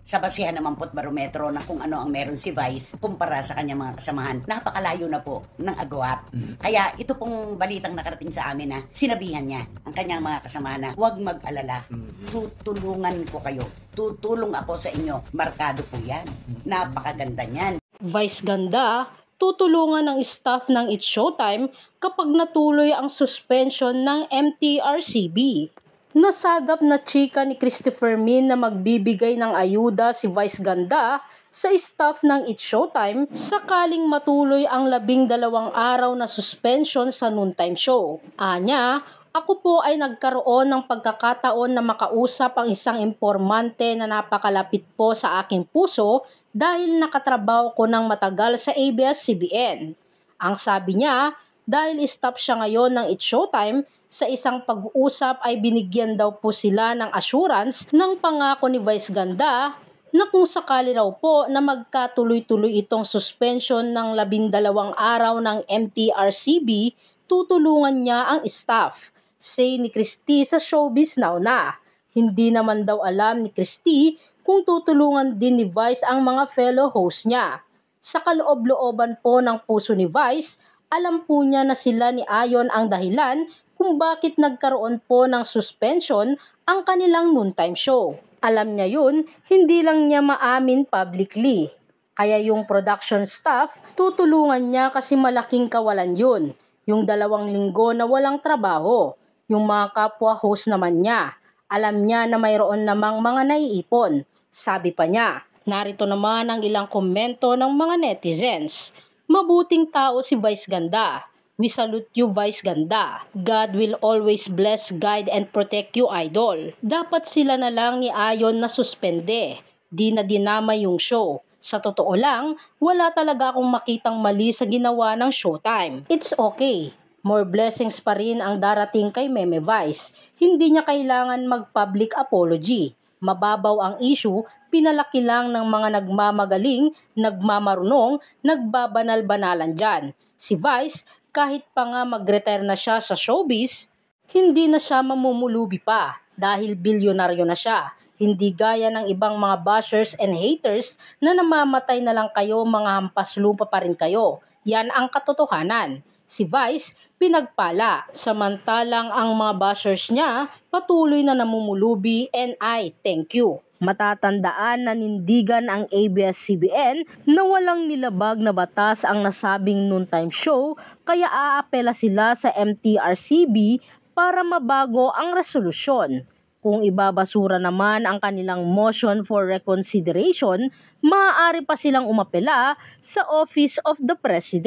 Sa basihan naman po't barometro ng kung ano ang meron si Vice kumpara sa kanyang mga kasamahan, napakalayo na po ng agwat. Kaya ito pong balitang nakarating sa amin na sinabihan niya ang kanyang mga kasamahan na huwag mag-alala, tutulungan ko kayo, tutulong ako sa inyo, markado po yan, napakaganda niyan. Vice ganda, tutulungan ng staff ng It's Showtime kapag natuloy ang suspension ng MTRCB. Nasagap na chika ni Christopher Min na magbibigay ng ayuda si Vice Ganda sa staff ng It's Showtime sakaling matuloy ang 12 araw na suspension sa noontime show. Anya, ako po ay nagkaroon ng pagkakataon na makausap ang isang impormante na napakalapit po sa aking puso dahil nakatrabaho ko ng matagal sa ABS-CBN. Ang sabi niya, dahil stop siya ngayon ng It's Showtime, sa isang pag-uusap ay binigyan daw po sila ng assurance ng pangako ni Vice Ganda na kung sakali raw po na magkatuloy-tuloy itong suspension ng 12 araw ng MTRCB, tutulungan niya ang staff. Say ni Christy sa Showbiz Now na. Hindi naman daw alam ni Christy kung tutulungan din ni Vice ang mga fellow host niya. Sa kaloob-looban po ng puso ni Vice, alam po niya na sila ni Ayon ang dahilan kung bakit nagkaroon po ng suspension ang kanilang noontime show. Alam niya yun, hindi lang niya maamin publicly. Kaya yung production staff, tutulungan niya kasi malaking kawalan yun. Yung 2 linggo na walang trabaho. Yung mga kapwa host naman niya. Alam niya na mayroon namang mga naiipon. Sabi pa niya, narito naman ang ilang komento ng mga netizens. Mabuting tao si Vice Ganda. We salute you, Vice Ganda. God will always bless, guide, and protect you, idol. Dapat sila na lang ni Ayon na suspende. Di na dinamay yung show. Sa totoo lang, wala talaga akong makitang mali sa ginawa ng Showtime. It's okay. More blessings pa rin ang darating kay Meme Vice. Hindi niya kailangan mag-public apology. Mababaw ang issue, pinalaki lang ng mga nagmamagaling, nagmamarunong, nagbabanal-banalan dyan. Si Vice, kahit pa nga mag-retire na siya sa showbiz, hindi na siya mamumulubi pa dahil bilyonaryo na siya. Hindi gaya ng ibang mga bashers and haters na namamatay na lang kayo, mga hampas lupa pa rin kayo. Yan ang katotohanan. Si Vice, pinagpala. Samantalang ang mga bashers niya, patuloy na namumulubi and I thank you. Matatandaan na nindigan ang ABS-CBN na walang nilabag na batas ang nasabing noontime show kaya aapela sila sa MTRCB para mabago ang resolusyon. Kung ibabasura naman ang kanilang motion for reconsideration, maaari pa silang umapela sa Office of the President.